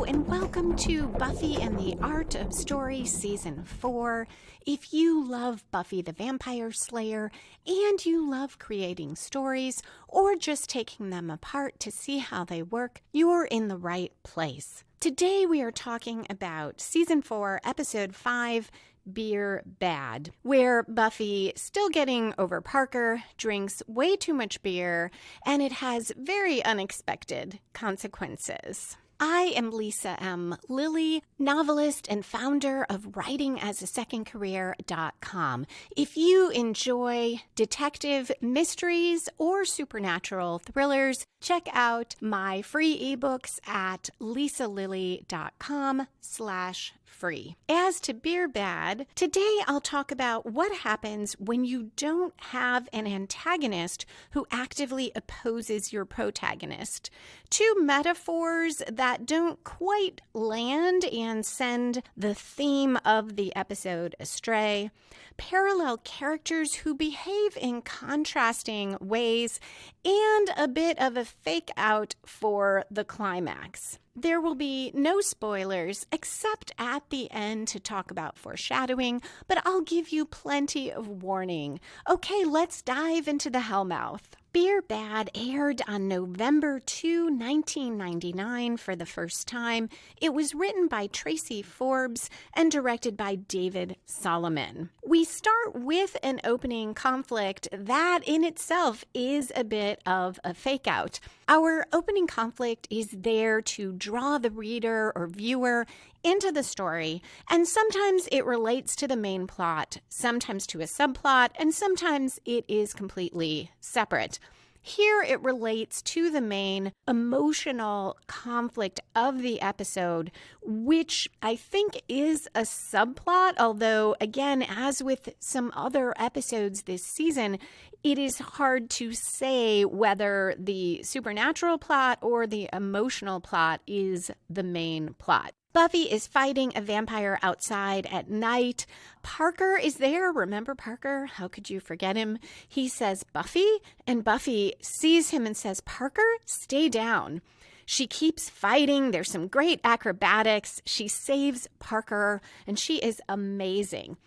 and welcome to Buffy and the Art of Story Season 4. If you love Buffy the Vampire Slayer and you love creating stories or just taking them apart to see how they work, you're in the right place. Today we are talking about Season 4, Episode 5, Beer Bad, where Buffy, still getting over Parker, drinks way too much beer, and it has very unexpected consequences. I am Lisa M. Lilly, novelist and founder of writingasasecondcareer.com. If you enjoy detective mysteries or supernatural thrillers, check out my free ebooks at lisalilly.com/free. As to Beer Bad, today I'll talk about what happens when you don't have an antagonist who actively opposes your protagonist. Two metaphors that don't quite land and send the theme of the episode astray. Parallel characters who behave in contrasting ways, and a bit of a fake out for the climax. There will be no spoilers except at the end to talk about foreshadowing, but I'll give you plenty of warning. Okay, let's dive into the Hellmouth. Beer Bad aired on November 2, 1999 for the first time. It was written by Tracy Forbes and directed by David Solomon. We start with an opening conflict that in itself is a bit of a fake out. Our opening conflict is there to draw the reader or viewer into the story, and sometimes it relates to the main plot, sometimes to a subplot, and sometimes it is completely separate. Here it relates to the main emotional conflict of the episode, which I think is a subplot, although, again, as with some other episodes this season, it is hard to say whether the supernatural plot or the emotional plot is the main plot. Buffy is fighting a vampire outside at night. Parker is there. Remember Parker? How could you forget him? He says, "Buffy," and Buffy sees him and says, "Parker, stay down." She keeps fighting. There's some great acrobatics. She saves Parker, and she is amazing.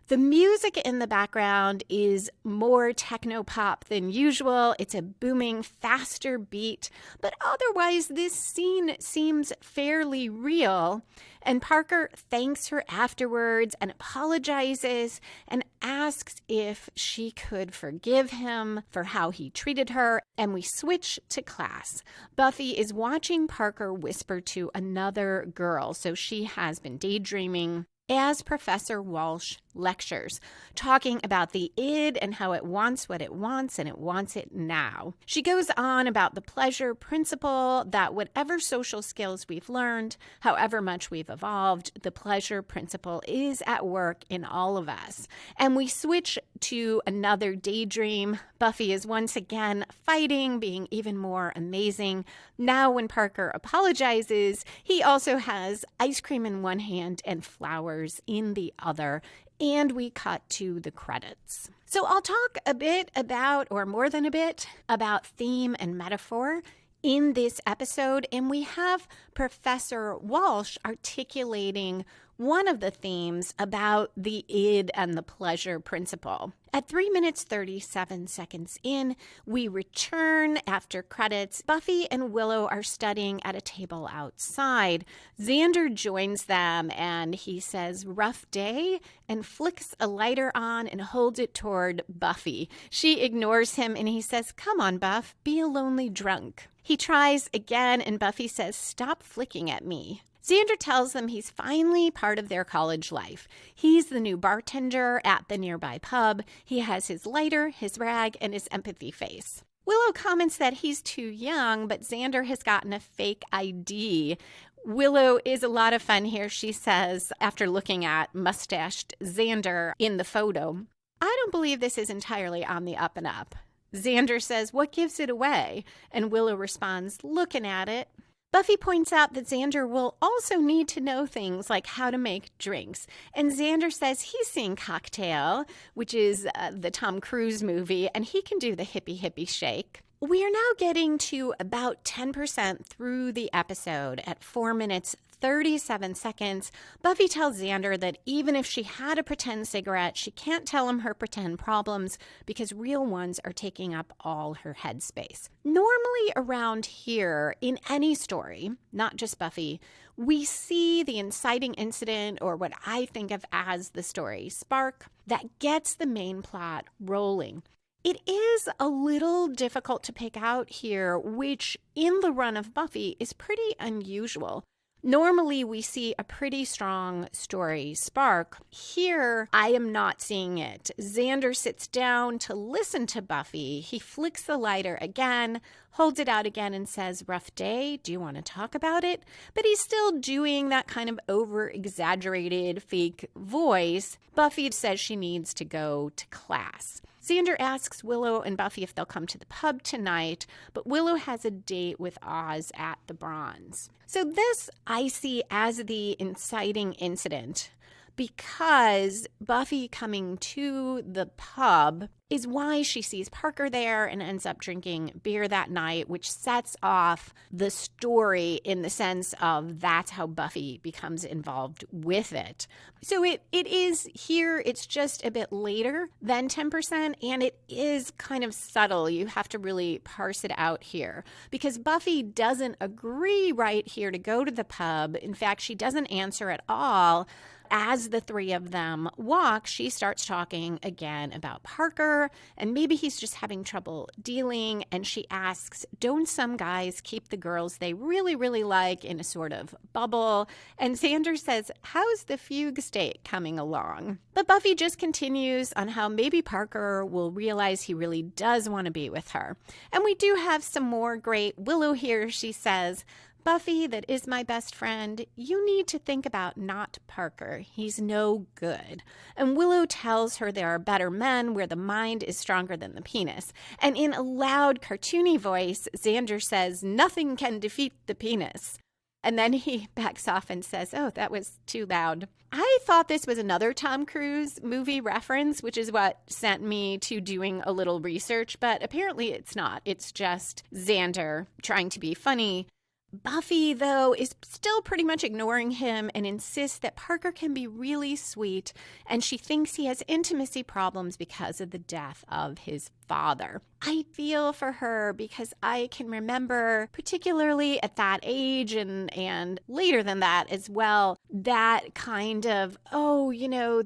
The music in the background is more techno-pop than usual. It's a booming, faster beat, but otherwise this scene seems fairly real. And Parker thanks her afterwards and apologizes and asks if she could forgive him for how he treated her. And we switch to class. Buffy is watching Parker whisper to another girl, so she has been daydreaming as Professor Walsh lectures, talking about the id and how it wants what it wants and it wants it now. She goes on about the pleasure principle, that whatever social skills we've learned, however much we've evolved, the pleasure principle is at work in all of us. And we switch to another daydream. Buffy is once again fighting, being even more amazing. Now when Parker apologizes, he also has ice cream in one hand and flowers in the other. And we cut to the credits. So I'll talk a bit about, or more than a bit, about theme and metaphor in this episode. And we have Professor Walsh articulating one of the themes about the id and the pleasure principle. At 3 minutes 37 seconds in, we return after credits. Buffy and Willow are studying at a table outside. Xander joins them and he says, "Rough day," and flicks a lighter on and holds it toward Buffy. She ignores him and he says, "Come on, Buff, be a lonely drunk." He tries again and Buffy says, "Stop flicking at me." Xander tells them he's finally part of their college life. He's the new bartender at the nearby pub. He has his lighter, his rag, and his empathy face. Willow comments that he's too young, but Xander has gotten a fake ID. Willow is a lot of fun here, she says, after looking at mustached Xander in the photo. "I don't believe this is entirely on the up and up." Xander says, "What gives it away?" And Willow responds, "Looking at it." Buffy points out that Xander will also need to know things like how to make drinks. And Xander says he's seen Cocktail, which is the Tom Cruise movie, and he can do the hippie hippie shake. We are now getting to about 10% through the episode at 4 minutes 37 seconds, Buffy tells Xander that even if she had a pretend cigarette, she can't tell him her pretend problems because real ones are taking up all her headspace. Normally around here, in any story, not just Buffy, we see the inciting incident, or what I think of as the story spark, that gets the main plot rolling. It is a little difficult to pick out here, which in the run of Buffy is pretty unusual. Normally, we see a pretty strong story spark. Here, I am not seeing it. Xander sits down to listen to Buffy. He flicks the lighter again, holds it out again, and says, "Rough day, do you want to talk about it?" But he's still doing that kind of over-exaggerated fake voice. Buffy says she needs to go to class. Xander asks Willow and Buffy if they'll come to the pub tonight, but Willow has a date with Oz at the Bronze. So this I see as the inciting incident, because Buffy coming to the pub is why she sees Parker there and ends up drinking beer that night, which sets off the story in the sense of that's how Buffy becomes involved with it. So it is here, it's just a bit later than 10%, and it is kind of subtle. You have to really parse it out here because Buffy doesn't agree right here to go to the pub. In fact, she doesn't answer at all. As the three of them walk, she starts talking again about Parker, and maybe he's just having trouble dealing, and she asks, don't some guys keep the girls they really, really like in a sort of bubble? And Xander says, how's the fugue state coming along? But Buffy just continues on how maybe Parker will realize he really does want to be with her. And we do have some more great Willow here. She says, Buffy, that is my best friend, you need to think about not Parker. He's no good. And Willow tells her there are better men where the mind is stronger than the penis. And in a loud, cartoony voice, Xander says, nothing can defeat the penis. And then he backs off and says, oh, that was too loud. I thought this was another Tom Cruise movie reference, which is what sent me to doing a little research. But apparently it's not. It's just Xander trying to be funny. Buffy, though, is still pretty much ignoring him and insists that Parker can be really sweet, and she thinks he has intimacy problems because of the death of his father. I feel for her because I can remember, particularly at that age and later than that as well, that kind of, oh, you know,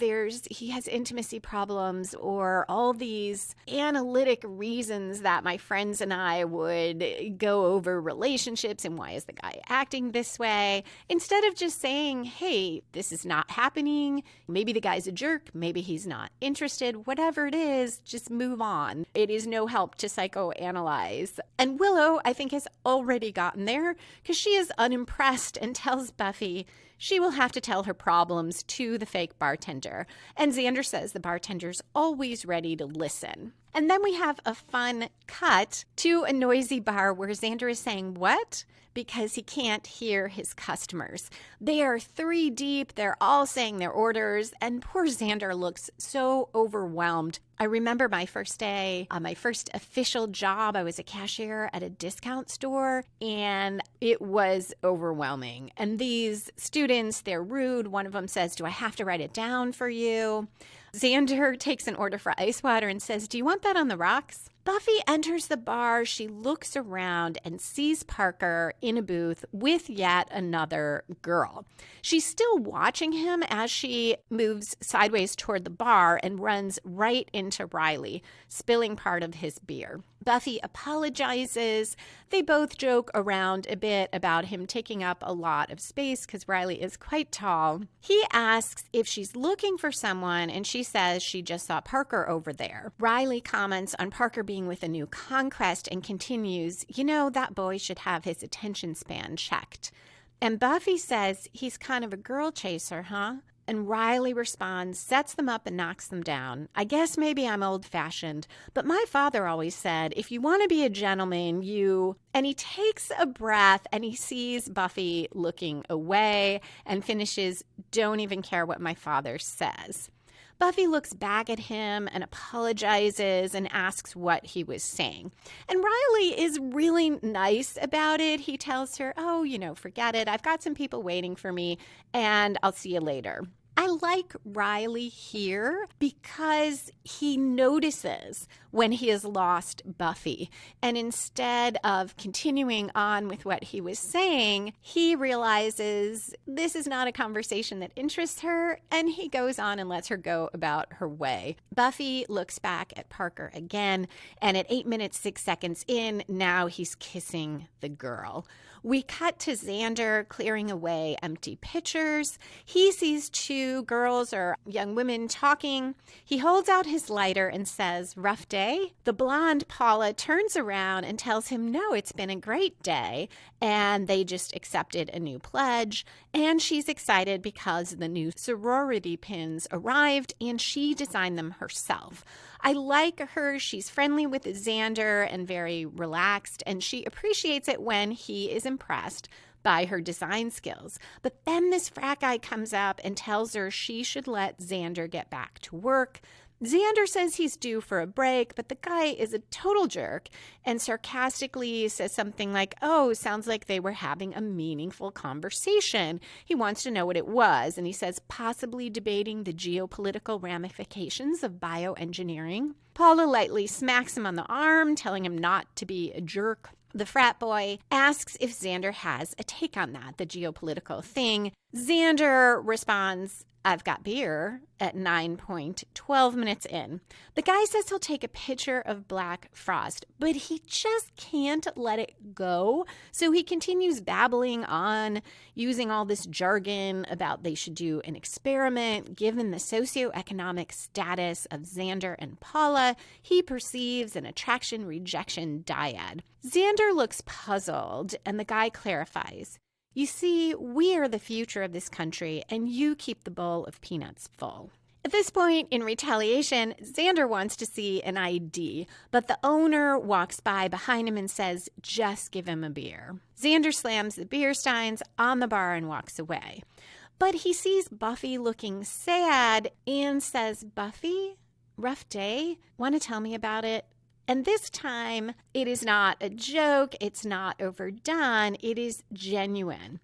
he has intimacy problems, or all these analytic reasons that my friends and I would go over relationships and why is the guy acting this way, instead of just saying, hey, this is not happening. Maybe the guy's a jerk. Maybe he's not interested. Whatever it is, just move on. It is no help to psychoanalyze. And Willow, I think, has already gotten there because she is unimpressed and tells Buffy she will have to tell her problems to the fake bartender. And Xander says the bartender's always ready to listen. And then we have a fun cut to a noisy bar where Xander is saying, what? Because he can't hear his customers. They are 3 deep. They're all saying their orders. And poor Xander looks so overwhelmed. I remember my first day, my first official job, I was a cashier at a discount store, and it was overwhelming. And these students, they're rude. One of them says, do I have to write it down for you? Xander takes an order for ice water and says, do you want that on the rocks? Buffy enters the bar. She looks around and sees Parker in a booth with yet another girl. She's still watching him as she moves sideways toward the bar and runs right into Riley, spilling part of his beer. Buffy apologizes. They both joke around a bit about him taking up a lot of space because Riley is quite tall. He asks if she's looking for someone, and she says she just saw Parker over there. Riley comments on Parker being with a new conquest and continues, you know, that boy should have his attention span checked. And Buffy says he's kind of a girl chaser, huh? And Riley responds, sets them up and knocks them down. I guess maybe I'm old-fashioned, but my father always said, if you want to be a gentleman, you... And he takes a breath and he sees Buffy looking away and finishes, don't even care what my father says. Buffy looks back at him and apologizes and asks what he was saying. And Riley is really nice about it. He tells her, oh, forget it. I've got some people waiting for me, and I'll see you later. I like Riley here because he notices when he has lost Buffy. And instead of continuing on with what he was saying, he realizes this is not a conversation that interests her, and he goes on and lets her go about her way. Buffy looks back at Parker again, and at 8 minutes, 6 seconds in, now he's kissing the girl. We cut to Xander clearing away empty pitchers. He sees two girls or young women talking. He holds out his lighter and says, "Rough day?" The blonde Paula turns around and tells him, no, it's been a great day. And they just accepted a new pledge. And she's excited because the new sorority pins arrived and she designed them herself. I like her. She's friendly with Xander and very relaxed, and she appreciates it when he is impressed by her design skills. But then this frat guy comes up and tells her she should let Xander get back to work. Xander says he's due for a break, but the guy is a total jerk and sarcastically says something like, oh, sounds like they were having a meaningful conversation. He wants to know what it was, and he says possibly debating the geopolitical ramifications of bioengineering. Paula lightly smacks him on the arm, telling him not to be a jerk. The frat boy asks if Xander has a take on that, the geopolitical thing. Xander responds, I've got beer, at 9.12 minutes in. The guy says he'll take a pitcher of Black Frost, but he just can't let it go. So he continues babbling on, using all this jargon about they should do an experiment. Given the socioeconomic status of Xander and Paula, he perceives an attraction-rejection dyad. Xander looks puzzled, and the guy clarifies. You see, we are the future of this country, and you keep the bowl of peanuts full. At this point, in retaliation, Xander wants to see an ID, but the owner walks by behind him and says, just give him a beer. Xander slams the beer steins on the bar and walks away. But he sees Buffy looking sad and says, Buffy, rough day? Want to tell me about it? And this time, it is not a joke, it's not overdone, it is genuine.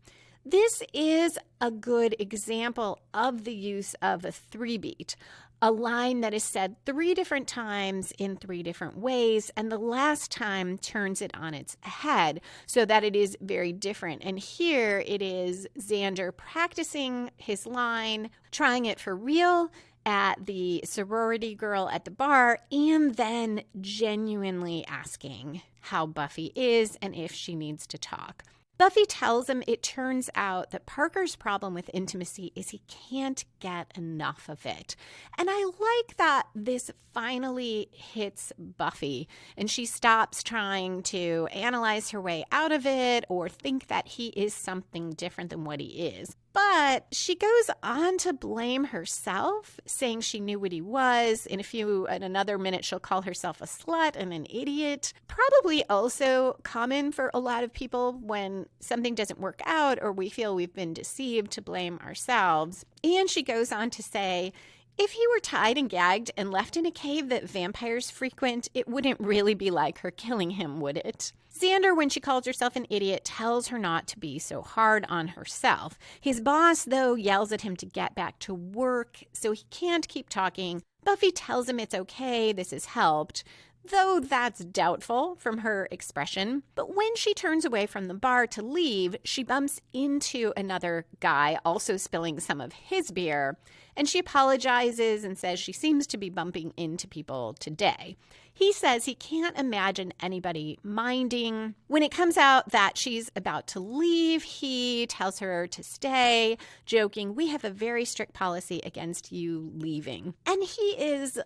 This is a good example of the use of a 3-beat, a line that is said 3 different times in 3 different ways, and the last time turns it on its head so that it is very different. And here it is Xander practicing his line, trying it for real, at the sorority girl at the bar, and then genuinely asking how Buffy is and if she needs to talk. Buffy tells him it turns out that Parker's problem with intimacy is he can't get enough of it. And I like that this finally hits Buffy and she stops trying to analyze her way out of it or think that he is something different than what he is. But she goes on to blame herself, saying she knew what he was. In another minute, she'll call herself a slut and an idiot. Probably also common for a lot of people when something doesn't work out or we feel we've been deceived to blame ourselves. And she goes on to say, if he were tied and gagged and left in a cave that vampires frequent, it wouldn't really be like her killing him, would it? Xander, when she calls herself an idiot, tells her not to be so hard on herself. His boss, though, yells at him to get back to work, so he can't keep talking. Buffy tells him it's okay, this has helped, though that's doubtful from her expression. But when she turns away from the bar to leave, she bumps into another guy, also spilling some of his beer, and she apologizes and says she seems to be bumping into people today. He says he can't imagine anybody minding. When it comes out that she's about to leave, he tells her to stay, joking, we have a very strict policy against you leaving. And he is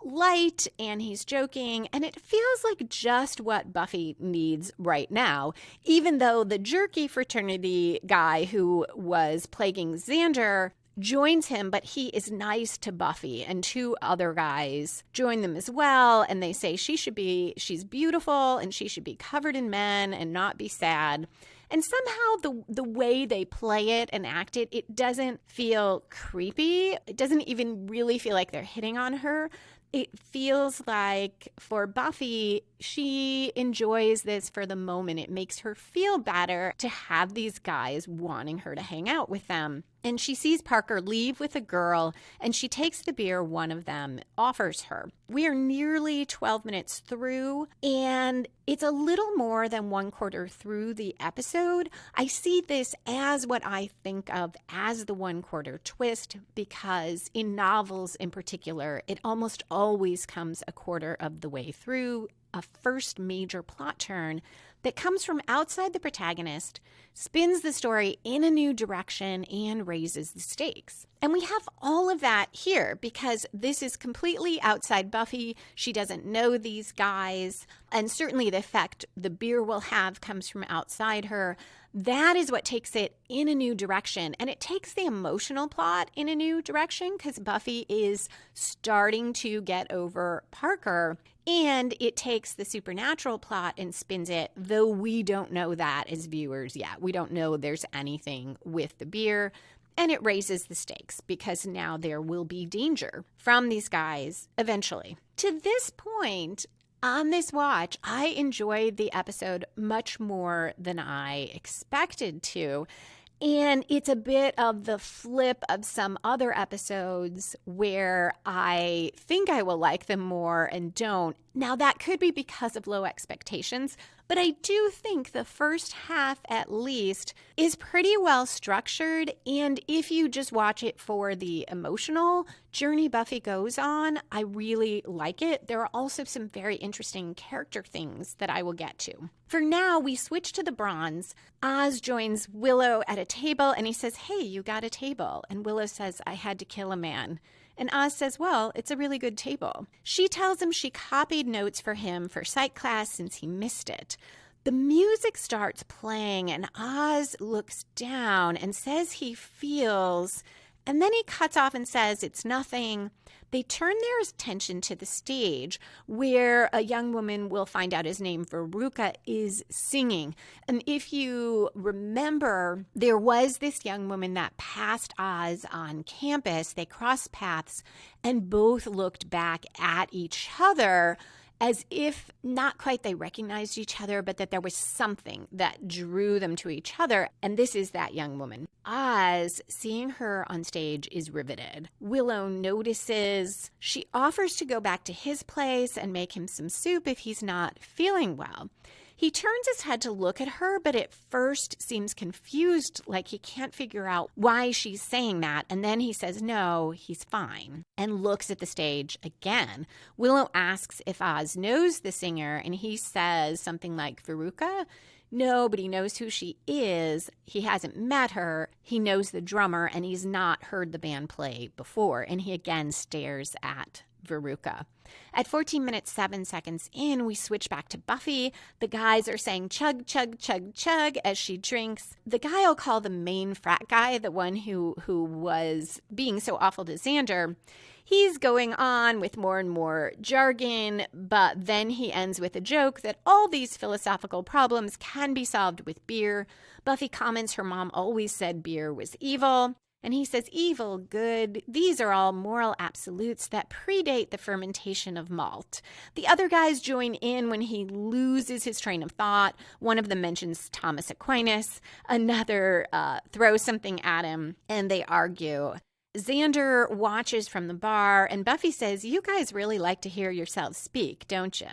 light and he's joking, and it feels like just what Buffy needs right now, even though the jerky fraternity guy who was plaguing Xander joins him, but he is nice to Buffy, and two other guys join them as well, and they say she's beautiful and she should be covered in men and not be sad. And somehow the way they play it and act it, it doesn't feel creepy. It doesn't even really feel like they're hitting on her. It feels like for Buffy, she enjoys this for the moment. It makes her feel better to have these guys wanting her to hang out with them. And she sees Parker leave with a girl, and she takes the beer one of them offers her. We are nearly 12 minutes through, and it's a little more than 1/4 through the episode. I see this as what I think of as the 1/4 twist, because in novels in particular, it almost always comes a quarter of the way through, a first major plot turn that comes from outside the protagonist, spins the story in a new direction, and raises the stakes. And we have all of that here because this is completely outside Buffy. She doesn't know these guys, and certainly the effect the beer will have comes from outside her. That is what takes it in a new direction, and it takes the emotional plot in a new direction because Buffy is starting to get over Parker. And it takes the supernatural plot and spins it, though we don't know that as viewers yet. We don't know there's anything with the beer. And it raises the stakes because now there will be danger from these guys eventually. To this point, on this watch, I enjoyed the episode much more than I expected to. And it's a bit of the flip of some other episodes where I think I will like them more and don't. Now, that could be because of low expectations, but I do think the first half, at least, is pretty well structured. And if you just watch it for the emotional journey Buffy goes on, I really like it. There are also some very interesting character things that I will get to. For now, we switch to the bronze. Oz joins Willow at a table, and he says, "Hey, you got a table." And Willow says, "I had to kill a man." And Oz says, "Well, it's a really good table." She tells him she copied notes for him for psych class since he missed it. The music starts playing, and Oz looks down and says he feels, and then he cuts off and says it's nothing. They turn their attention to the stage where a young woman, we'll find out his name, Veruca, is singing. And if you remember, there was this young woman that passed Oz on campus. They crossed paths and both looked back at each other as if not quite they recognized each other, but that there was something that drew them to each other. And this is that young woman. Oz, seeing her on stage, is riveted. Willow notices. She offers to go back to his place and make him some soup if he's not feeling well. He turns his head to look at her, but at first seems confused, like he can't figure out why she's saying that. And then he says, no, he's fine, and looks at the stage again. Willow asks if Oz knows the singer, and he says something like Veruca. No, but he knows who she is. He hasn't met her. He knows the drummer, and he's not heard the band play before. And he again stares at Veruca. At 14 minutes, 7 seconds in, we switch back to Buffy. The guys are saying chug, chug, chug, chug as she drinks. The guy I'll call the main frat guy, the one who was being so awful to Xander, he's going on with more and more jargon, but then he ends with a joke that all these philosophical problems can be solved with beer. Buffy comments her mom always said beer was evil. And he says, evil, good, these are all moral absolutes that predate the fermentation of malt. The other guys join in when he loses his train of thought. One of them mentions Thomas Aquinas. Another throws something at him, and they argue. Xander watches from the bar, and Buffy says, you guys really like to hear yourselves speak, don't you?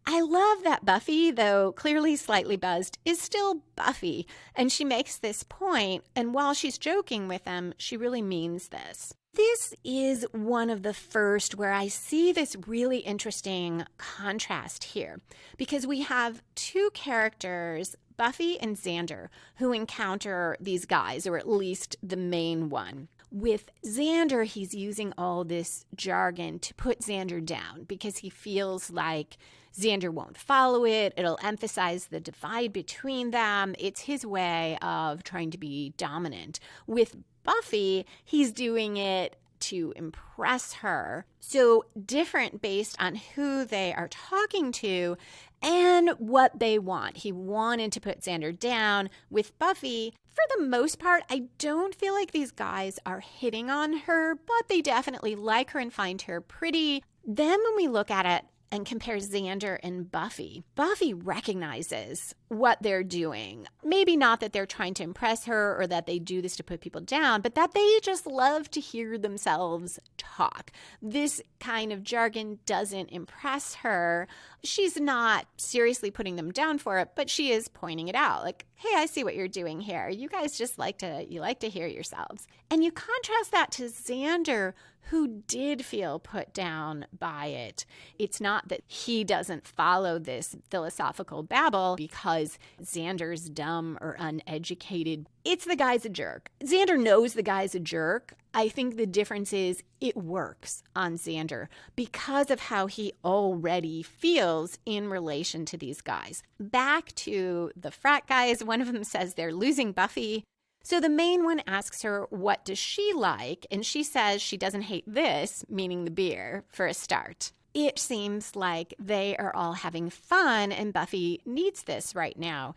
I love that Buffy, though clearly slightly buzzed, is still Buffy. And she makes this point, and while she's joking with him, she really means this. This is one of the first where I see this really interesting contrast here, because we have two characters, Buffy and Xander, who encounter these guys, or at least the main one. With Xander, he's using all this jargon to put Xander down because he feels like Xander won't follow it. It'll emphasize the divide between them. It's his way of trying to be dominant. With Buffy, he's doing it to impress her. So different based on who they are talking to and what they want. He wanted to put Xander down. With Buffy, for the most part, I don't feel like these guys are hitting on her, but they definitely like her and find her pretty. Then when we look at it and compare Xander and Buffy, Buffy recognizes what they're doing. Maybe not that they're trying to impress her or that they do this to put people down, but that they just love to hear themselves talk. This kind of jargon doesn't impress her. She's not seriously putting them down for it, but she is pointing it out. Like, hey, I see what you're doing here. You guys just like to hear yourselves. And you contrast that to Xander, who did feel put down by it. It's not that he doesn't follow this philosophical babble because Xander's dumb or uneducated. It's the guy's a jerk. Xander knows the guy's a jerk. I think the difference is it works on Xander because of how he already feels in relation to these guys. Back to the frat guys, one of them says they're losing Buffy. So the main one asks her, what does she like? And she says she doesn't hate this, meaning the beer, for a start. It seems like they are all having fun and Buffy needs this right now.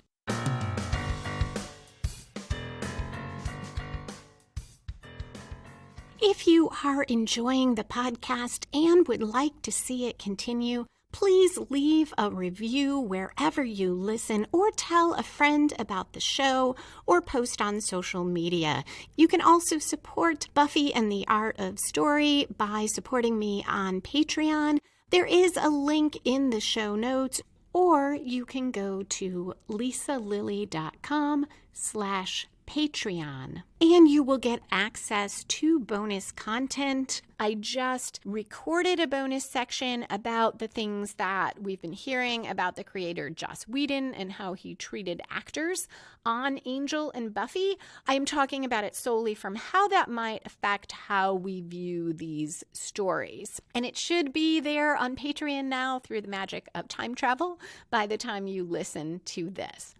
If you are enjoying the podcast and would like to see it continue, please leave a review wherever you listen or tell a friend about the show or post on social media. You can also support Buffy and the Art of Story by supporting me on Patreon. There is a link in the show notes, or you can go to lisalilly.com/Patreon, and you will get access to bonus content. I just recorded a bonus section about the things that we've been hearing about the creator Joss Whedon and how he treated actors on Angel and Buffy. I am talking about it solely from how that might affect how we view these stories. And it should be there on Patreon now through the magic of time travel by the time you listen to this.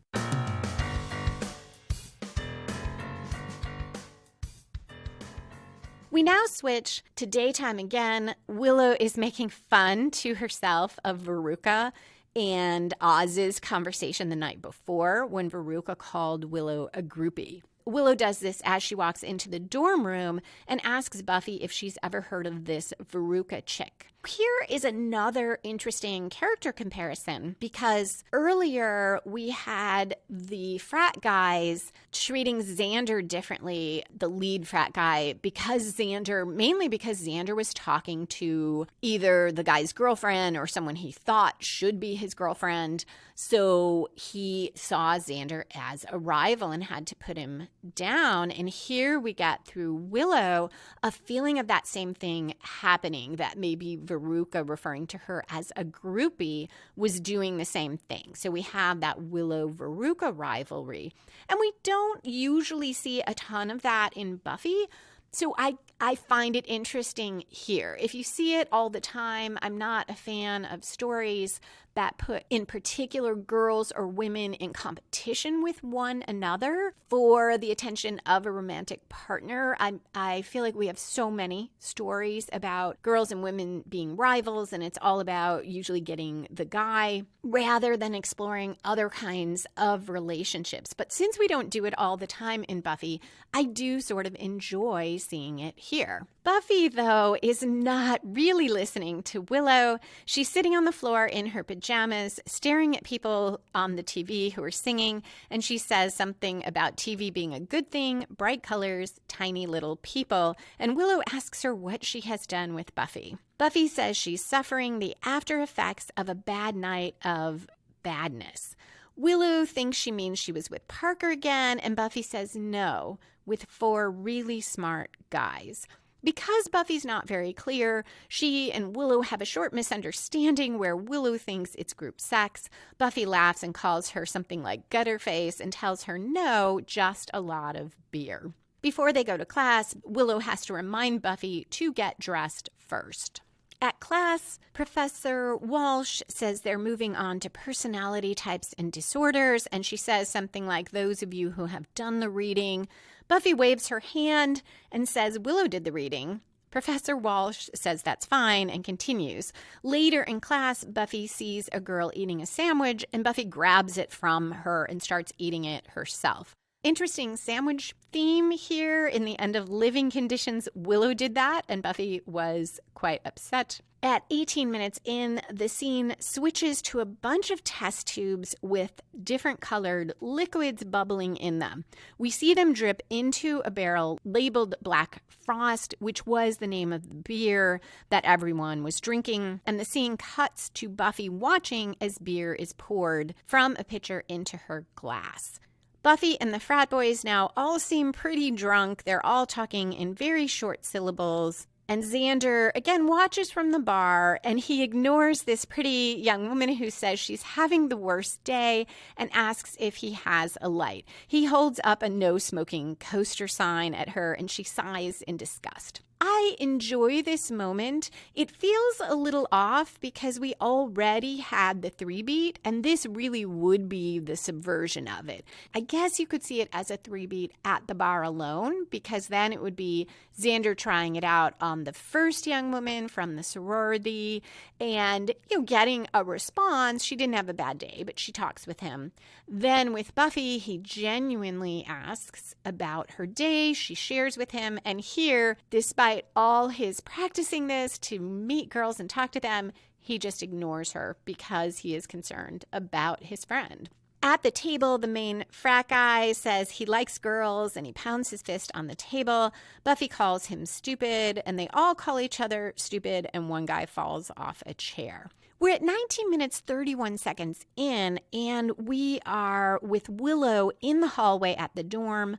We now switch to daytime again. Willow is making fun to herself of Veruca and Oz's conversation the night before when Veruca called Willow a groupie. Willow does this as she walks into the dorm room and asks Buffy if she's ever heard of this Veruca chick. Here is another interesting character comparison because earlier we had the frat guys treating Xander differently, the lead frat guy, mainly because Xander was talking to either the guy's girlfriend or someone he thought should be his girlfriend. So he saw Xander as a rival and had to put him down. And here we get through Willow a feeling of that same thing happening, that maybe Veruca, referring to her as a groupie, was doing the same thing. So we have that Willow-Veruca rivalry. And we don't usually see a ton of that in Buffy. So I find it interesting here. If you see it all the time, I'm not a fan of stories that put in particular girls or women in competition with one another for the attention of a romantic partner. I feel like we have so many stories about girls and women being rivals, and it's all about usually getting the guy rather than exploring other kinds of relationships. But since we don't do it all the time in Buffy, I do sort of enjoy seeing it here. Buffy, though, is not really listening to Willow. She's sitting on the floor in her pajamas, staring at people on the TV who are singing, and she says something about TV being a good thing, bright colors, tiny little people, and Willow asks her what she has done with Buffy. Buffy says she's suffering the after effects of a bad night of badness. Willow thinks she means she was with Parker again, and Buffy says no, with 4 really smart guys. Because Buffy's not very clear, she and Willow have a short misunderstanding where Willow thinks it's group sex. Buffy laughs and calls her something like gutter face and tells her no, just a lot of beer. Before they go to class, Willow has to remind Buffy to get dressed first. At class, Professor Walsh says they're moving on to personality types and disorders, and she says something like, those of you who have done the reading Buffy waves her hand and says Willow did the reading. Professor Walsh says that's fine and continues. Later in class, Buffy sees a girl eating a sandwich, and Buffy grabs it from her and starts eating it herself. Interesting sandwich theme here. In the end of Living Conditions, Willow did that, and Buffy was quite upset. At 18 minutes in, the scene switches to a bunch of test tubes with different colored liquids bubbling in them. We see them drip into a barrel labeled Black Frost, which was the name of the beer that everyone was drinking. And the scene cuts to Buffy watching as beer is poured from a pitcher into her glass. Buffy and the frat boys now all seem pretty drunk. They're all talking in very short syllables. And Xander, again, watches from the bar, and he ignores this pretty young woman who says she's having the worst day and asks if he has a light. He holds up a no-smoking coaster sign at her, and she sighs in disgust. I enjoy this moment. It feels a little off because we already had the 3-beat, and this really would be the subversion of it. I guess you could see it as a 3-beat at the bar alone, because then it would be Xander trying it out on the first young woman from the sorority and, getting a response. She didn't have a bad day, but she talks with him. Then with Buffy, he genuinely asks about her day. She shares with him, and here, despite all his practicing this to meet girls and talk to them, he just ignores her because he is concerned about his friend. At the table, the main frat guy says he likes girls and he pounds his fist on the table. Buffy calls him stupid, and they all call each other stupid, and one guy falls off a chair. We're at 19 minutes 31 seconds in, and we are with Willow in the hallway at the dorm.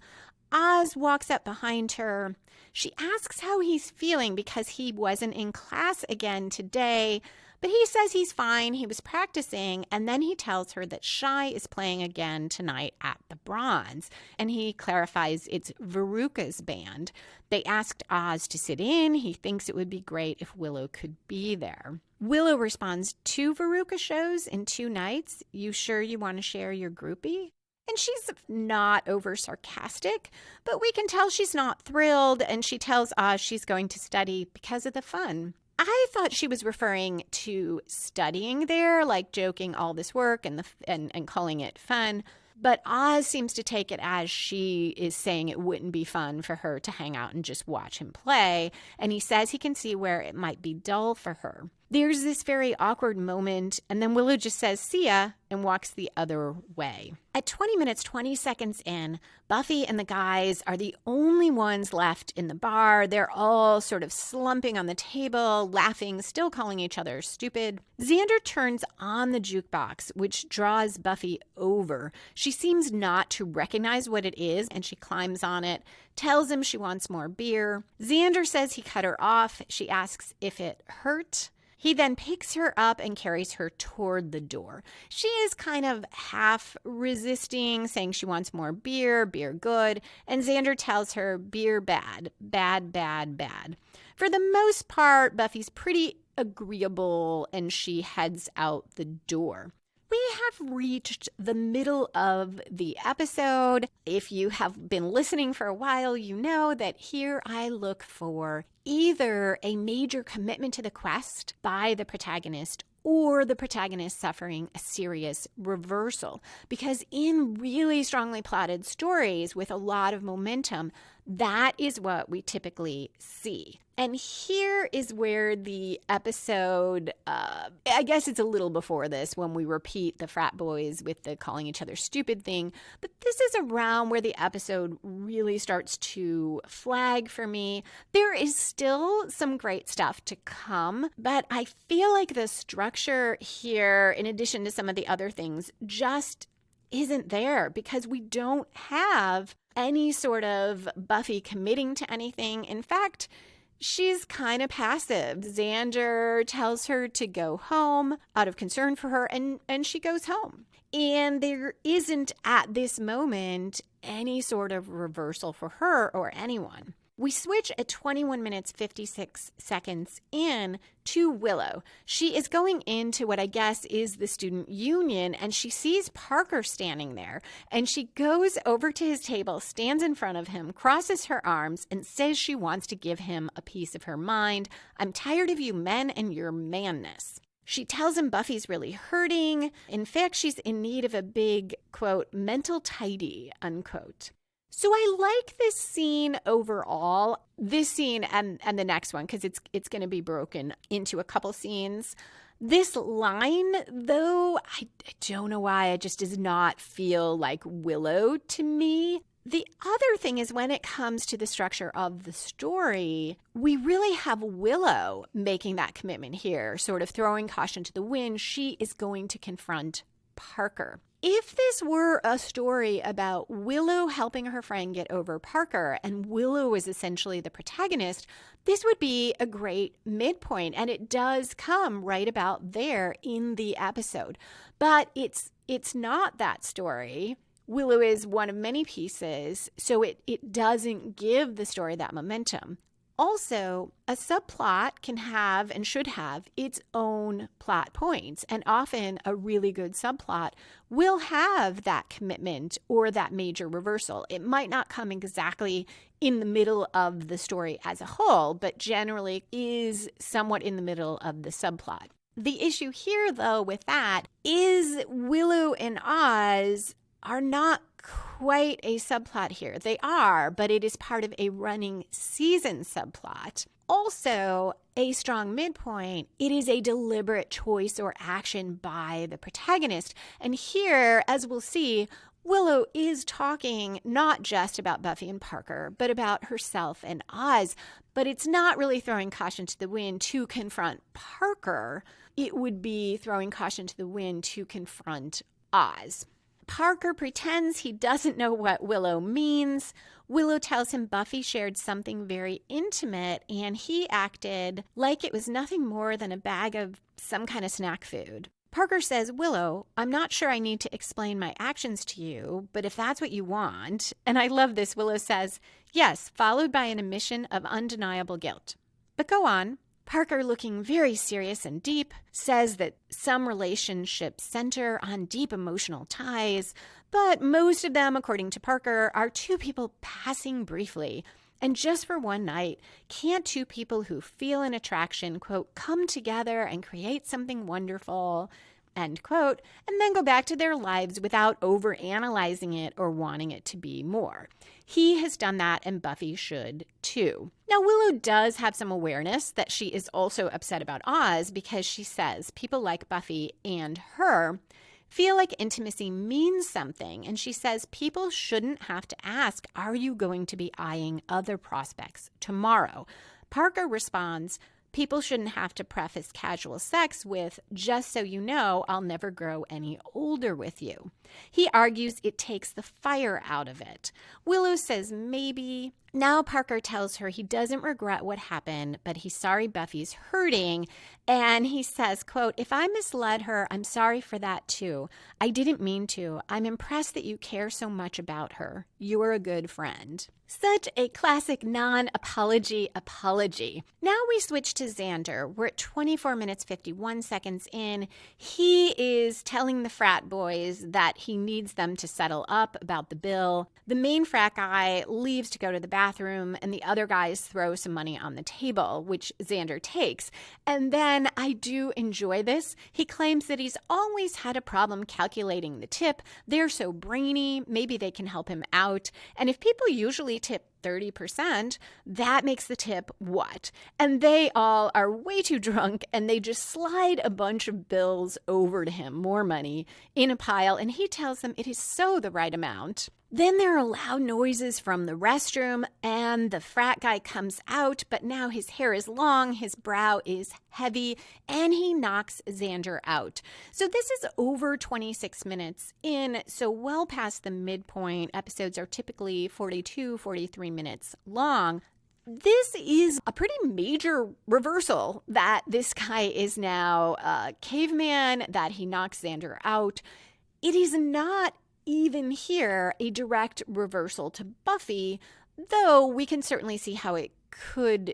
Oz walks up behind her. She asks how he's feeling because he wasn't in class again today, but he says he's fine. He was practicing, and then he tells her that Shy is playing again tonight at the Bronze, and he clarifies it's Veruca's band. They asked Oz to sit in. He thinks it would be great if Willow could be there. Willow responds, 2 Veruca shows in 2 nights. You sure you want to share your groupie? And she's not over sarcastic, but we can tell she's not thrilled, and she tells Oz she's going to study because of the fun. I thought she was referring to studying there, like joking all this work and calling it fun. But Oz seems to take it as she is saying it wouldn't be fun for her to hang out and just watch him play. And he says he can see where it might be dull for her. There's this very awkward moment, and then Willow just says, "See ya," and walks the other way. At 20 minutes, 20 seconds in, Buffy and the guys are the only ones left in the bar. They're all sort of slumping on the table, laughing, still calling each other stupid. Xander turns on the jukebox, which draws Buffy over. She seems not to recognize what it is, and she climbs on it, tells him she wants more beer. Xander says he cut her off. She asks if it hurt. He then picks her up and carries her toward the door. She is kind of half resisting, saying she wants more beer, beer good, and Xander tells her beer bad, bad, bad, bad. For the most part, Buffy's pretty agreeable, and she heads out the door. We have reached the middle of the episode. If you have been listening for a while, you know that here I look for either a major commitment to the quest by the protagonist or the protagonist suffering a serious reversal. Because in really strongly plotted stories with a lot of momentum, that is what we typically see. And here is where the episode, I guess it's a little before this when we repeat the frat boys with the calling each other stupid thing. But this is around where the episode really starts to flag for me. There is still some great stuff to come, but I feel like the structure here, in addition to some of the other things, just isn't there because we don't have any sort of Buffy committing to anything. In fact, she's kind of passive. Xander tells her to go home out of concern for her, and she goes home. And there isn't at this moment any sort of reversal for her or anyone. We switch at 21 minutes 56 seconds in to Willow. She is going into what I guess is the student union, and she sees Parker standing there. And she goes over to his table, stands in front of him, crosses her arms, and says she wants to give him a piece of her mind. I'm tired of you men and your manness. She tells him Buffy's really hurting. In fact, she's in need of a big, quote, mental tidy, unquote. So I like this scene overall, this scene and the next one, because it's going to be broken into a couple scenes. This line, though, I don't know why, it just does not feel like Willow to me. The other thing is when it comes to the structure of the story, we really have Willow making that commitment here, sort of throwing caution to the wind. She is going to confront Parker. If this were a story about Willow helping her friend get over Parker and Willow is essentially the protagonist, this would be a great midpoint, and it does come right about there in the episode. But it's not that story. Willow is one of many pieces, so it doesn't give the story that momentum. Also, a subplot can have and should have its own plot points, and often a really good subplot will have that commitment or that major reversal. It might not come exactly in the middle of the story as a whole, but generally is somewhat in the middle of the subplot. The issue here, though, with that is Willow and Oz are not quite a subplot here. They are, but it is part of a running season subplot. Also, a strong midpoint, it is a deliberate choice or action by the protagonist. And here, as we'll see, Willow is talking not just about Buffy and Parker, but about herself and Oz. But it's not really throwing caution to the wind to confront Parker. It would be throwing caution to the wind to confront Oz. Parker pretends he doesn't know what Willow means. Willow tells him Buffy shared something very intimate, and he acted like it was nothing more than a bag of some kind of snack food. Parker says, Willow, I'm not sure I need to explain my actions to you, but if that's what you want, and I love this, Willow says, yes, followed by an admission of undeniable guilt. But go on. Parker, looking very serious and deep, says that some relationships center on deep emotional ties, but most of them, according to Parker, are two people passing briefly. And just for one night, can't two people who feel an attraction, quote, come together and create something wonderful, end quote, and then go back to their lives without overanalyzing it or wanting it to be more. He has done that, and Buffy should too. Now, Willow does have some awareness that she is also upset about Oz because she says people like Buffy and her feel like intimacy means something, and she says people shouldn't have to ask, are you going to be eyeing other prospects tomorrow? Parker responds, people shouldn't have to preface casual sex with, just so you know, I'll never grow any older with you. He argues it takes the fire out of it. Willow says maybe. Now Parker tells her he doesn't regret what happened, but he's sorry Buffy's hurting. And he says, quote, if I misled her, I'm sorry for that too. I didn't mean to. I'm impressed that you care so much about her. You are a good friend. Such a classic non-apology apology. Now we switch to Xander. We're at 24 minutes 51 seconds in. He is telling the frat boys that he needs them to settle up about the bill. The main frat guy leaves to go to the bathroom, and the other guys throw some money on the table, which Xander takes. And then I do enjoy this. He claims that he's always had a problem calculating the tip. They're so brainy, maybe they can help him out. And if people usually tip 30%, that makes the tip what? And they all are way too drunk, and they just slide a bunch of bills over to him, more money, in a pile, and he tells them it is so the right amount. Then there are loud noises from the restroom, and the frat guy comes out, but now his hair is long, his brow is heavy, and he knocks Xander out. So this is over 26 minutes in, so well past the midpoint. Episodes are typically 42, 43 minutes long. This is a pretty major reversal that this guy is now a caveman, that he knocks Xander out. It is not even here a direct reversal to Buffy, though we can certainly see how it could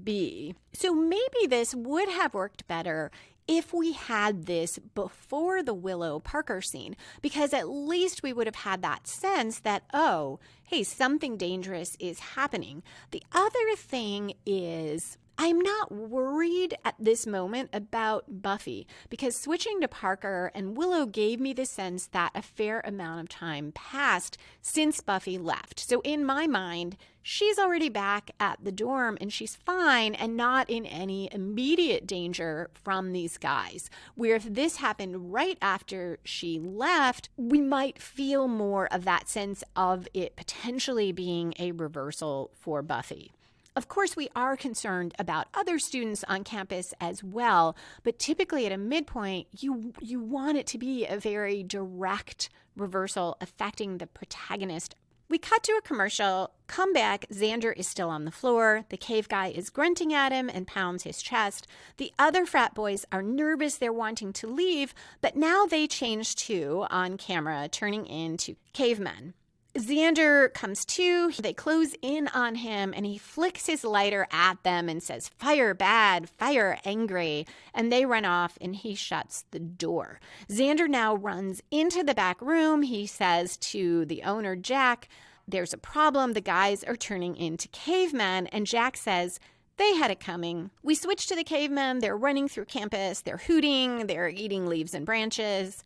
be. So maybe this would have worked better if we had this before the Willow Parker scene, because at least we would have had that sense that, oh, hey, something dangerous is happening. The other thing is, I'm not worried at this moment about Buffy, because switching to Parker and Willow gave me the sense that a fair amount of time passed since Buffy left. So in my mind, she's already back at the dorm and she's fine and not in any immediate danger from these guys. Where if this happened right after she left, we might feel more of that sense of it potentially being a reversal for Buffy. Of course, we are concerned about other students on campus as well, but typically at a midpoint, you want it to be a very direct reversal affecting the protagonist. We cut to a commercial, come back, Xander is still on the floor, the cave guy is grunting at him and pounds his chest. The other frat boys are nervous, they're wanting to leave, but now they change too on camera, turning into cavemen. Xander comes to, they close in on him, and he flicks his lighter at them and says, "Fire bad, fire angry," and they run off and he shuts the door. Xander now runs into the back room. He says to the owner, Jack, "There's a problem. The guys are turning into cavemen," and Jack says, "They had it coming." We switch to the cavemen. They're running through campus. They're hooting. They're eating leaves and branches.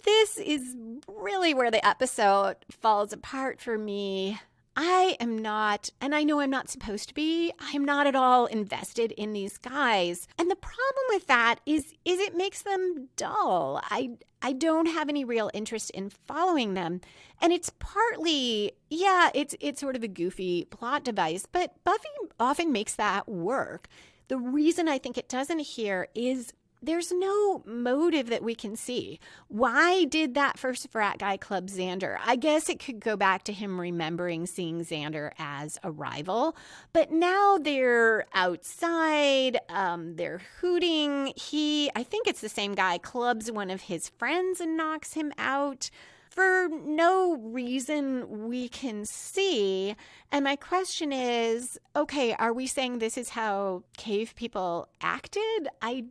This is really where the episode falls apart for me. I am not, and I know I'm not supposed to be, I am not at all invested in these guys. And the problem with that is it makes them dull. I don't have any real interest in following them. And it's partly, it's sort of a goofy plot device, but Buffy often makes that work. The reason I think it doesn't here is there's no motive that we can see. Why did that first frat guy club Xander? I guess it could go back to him remembering seeing Xander as a rival. But now they're outside, they're hooting. I think it's the same guy, clubs one of his friends and knocks him out for no reason we can see. And my question is, okay, are we saying this is how cave people acted? I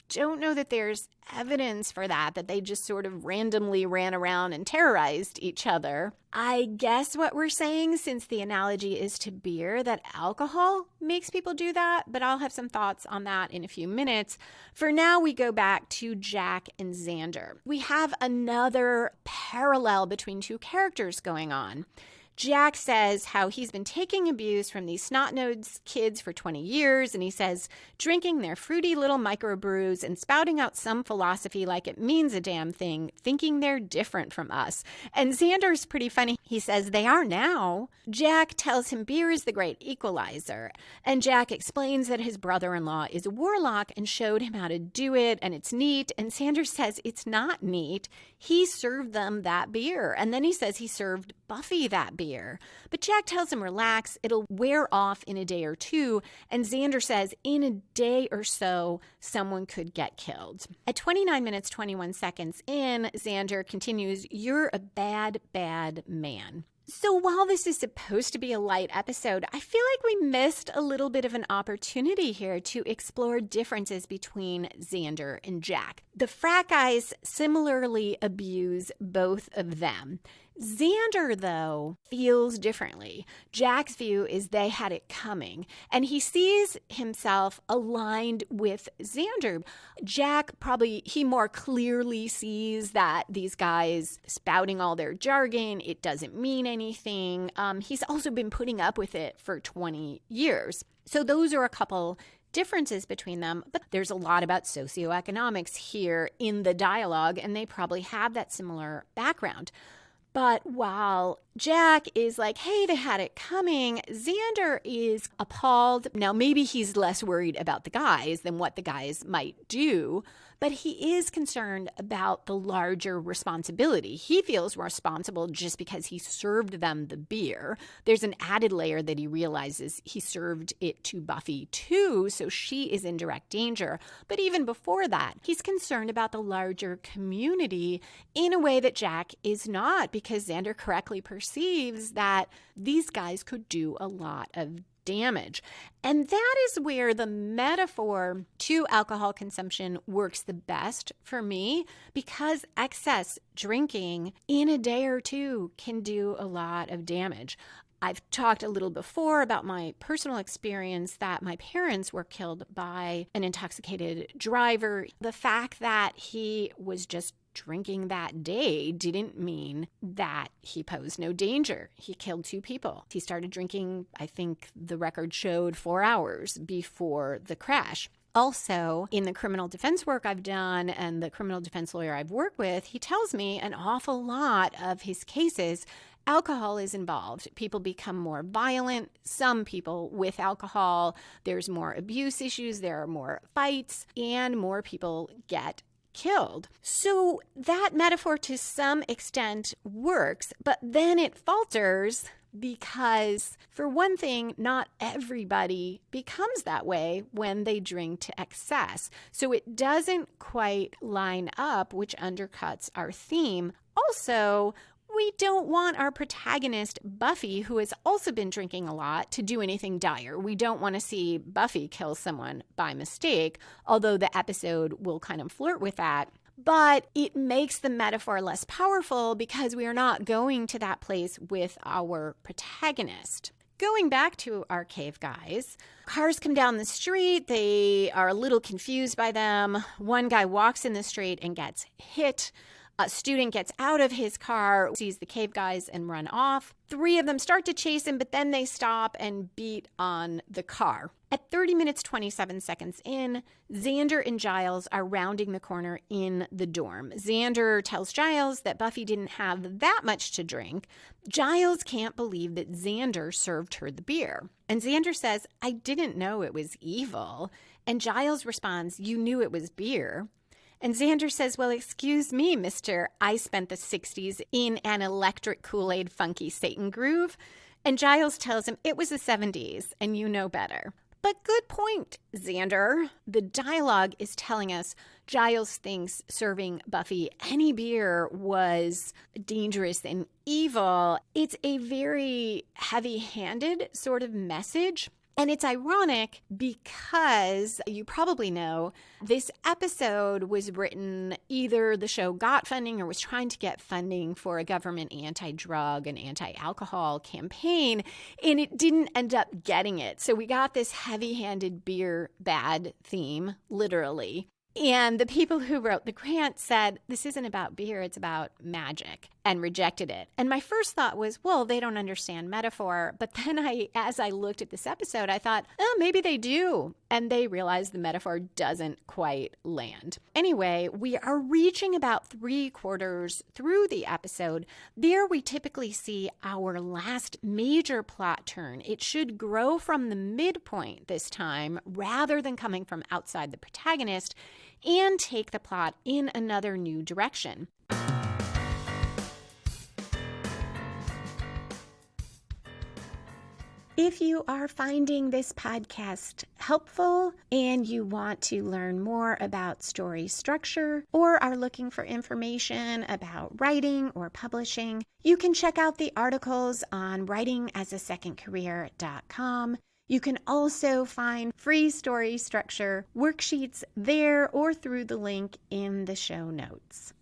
don't know that there's evidence for that they just sort of randomly ran around and terrorized each other. I guess what we're saying, since the analogy is to beer, that alcohol makes people do that, but I'll have some thoughts on that in a few minutes. For now, we go back to Jack and Xander. We have another parallel between two characters going on. Jack says how he's been taking abuse from these snot-nosed kids for 20 years, and he says drinking their fruity little microbrews and spouting out some philosophy like it means a damn thing, thinking they're different from us. And Xander's pretty funny. He says they are now. Jack tells him beer is the great equalizer, and Jack explains that his brother-in-law is a warlock and showed him how to do it, and it's neat, and Xander says it's not neat. He served them that beer, and then he says he served Buffy that beer. But Jack tells him relax, it'll wear off in a day or two, and Xander says in a day or so, someone could get killed. At 29 minutes, 21 seconds in, Xander continues, "You're a bad, bad man." So while this is supposed to be a light episode, I feel like we missed a little bit of an opportunity here to explore differences between Xander and Jack. The frat guys similarly abuse both of them. Xander, though, feels differently. Jack's view is they had it coming, and he sees himself aligned with Xander. Jack he more clearly sees that these guys spouting all their jargon, it doesn't mean anything. He's also been putting up with it for 20 years. So those are a couple differences between them, but there's a lot about socioeconomics here in the dialogue, and they probably have that similar background. But while Jack is like, hey, they had it coming, Xander is appalled. Now, maybe he's less worried about the guys than what the guys might do, but he is concerned about the larger responsibility. He feels responsible just because he served them the beer. There's an added layer that he realizes he served it to Buffy too, so she is in direct danger. But even before that, he's concerned about the larger community in a way that Jack is not, because Xander correctly perceives that these guys could do a lot of damage. And that is where the metaphor to alcohol consumption works the best for me, because excess drinking in a day or two can do a lot of damage. I've talked a little before about my personal experience that my parents were killed by an intoxicated driver. The fact that he was just drinking that day didn't mean that he posed no danger. He killed 2 people. He started drinking, I think the record showed, 4 hours before the crash. Also, in the criminal defense work I've done and the criminal defense lawyer I've worked with, he tells me an awful lot of his cases, alcohol is involved. People become more violent. Some people with alcohol, there's more abuse issues, there are more fights, and more people get killed. So that metaphor to some extent works, but then it falters because, for one thing, not everybody becomes that way when they drink to excess. So it doesn't quite line up, which undercuts our theme. Also, we don't want our protagonist, Buffy, who has also been drinking a lot, to do anything dire. We don't want to see Buffy kill someone by mistake, although the episode will kind of flirt with that. But it makes the metaphor less powerful because we are not going to that place with our protagonist. Going back to our cave guys, cars come down the street. They are a little confused by them. One guy walks in the street and gets hit. A student gets out of his car, sees the cave guys, and run off. 3 of them start to chase him, but then they stop and beat on the car. At 30 minutes, 27 seconds in, Xander and Giles are rounding the corner in the dorm. Xander tells Giles that Buffy didn't have that much to drink. Giles can't believe that Xander served her the beer. And Xander says, "I didn't know it was evil." And Giles responds, "You knew it was beer." And Xander says, "Well, excuse me, mister, I spent the 60s in an electric Kool-Aid funky Satan groove." And Giles tells him, "It was the 70s, and you know better." But good point, Xander. The dialogue is telling us Giles thinks serving Buffy any beer was dangerous and evil. It's a very heavy-handed sort of message. And it's ironic because, you probably know, this episode was written, either the show got funding or was trying to get funding for a government anti-drug and anti-alcohol campaign, and it didn't end up getting it. So we got this heavy-handed beer bad theme, literally. And the people who wrote the grant said, this isn't about beer, it's about magic, and rejected it. And my first thought was, well, they don't understand metaphor. But then as I looked at this episode, I thought, oh, maybe they do. And they realized the metaphor doesn't quite land. Anyway, we are reaching about 3/4 through the episode. There we typically see our last major plot turn. It should grow from the midpoint this time, rather than coming from outside the protagonist, and take the plot in another new direction. If you are finding this podcast helpful and you want to learn more about story structure or are looking for information about writing or publishing, you can check out the articles on writingasasecondcareer.com. You can also find free story structure worksheets there or through the link in the show notes.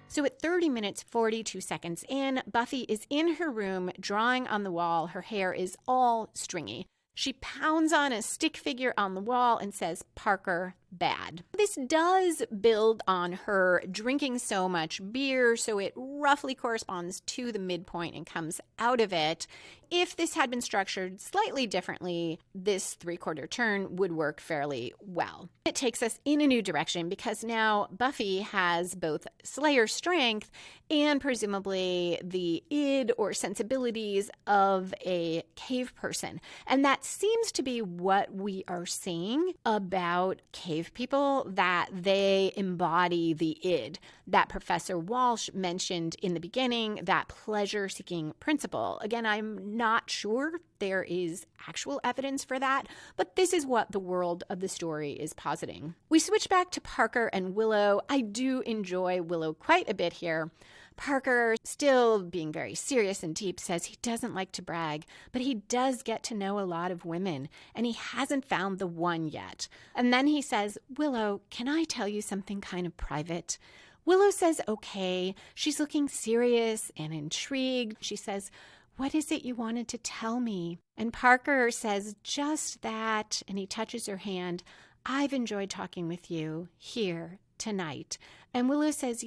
So at 30 minutes, 42 seconds in, Buffy is in her room drawing on the wall. Her hair is all stringy. She pounds on a stick figure on the wall and says, "Parker, bad. This does build on her drinking so much beer, so it roughly corresponds to the midpoint and comes out of it. If this had been structured slightly differently, this three-quarter turn would work fairly well. It takes us in a new direction because now Buffy has both Slayer strength and presumably the id or sensibilities of a cave person. And that seems to be what we are seeing about cave people, that they embody the id that Professor Walsh mentioned in the beginning, that pleasure-seeking principle. Again, I'm not sure there is actual evidence for that, but this is what the world of the story is positing. We switch back to Parker and Willow. I do enjoy Willow quite a bit here. Parker, still being very serious and deep, says he doesn't like to brag, but he does get to know a lot of women, and he hasn't found the one yet. And then he says, Willow, can I tell you something kind of private? Willow says, okay. She's looking serious and intrigued. She says, what is it you wanted to tell me? And Parker says, just that. And he touches her hand. I've enjoyed talking with you here tonight. And Willow says,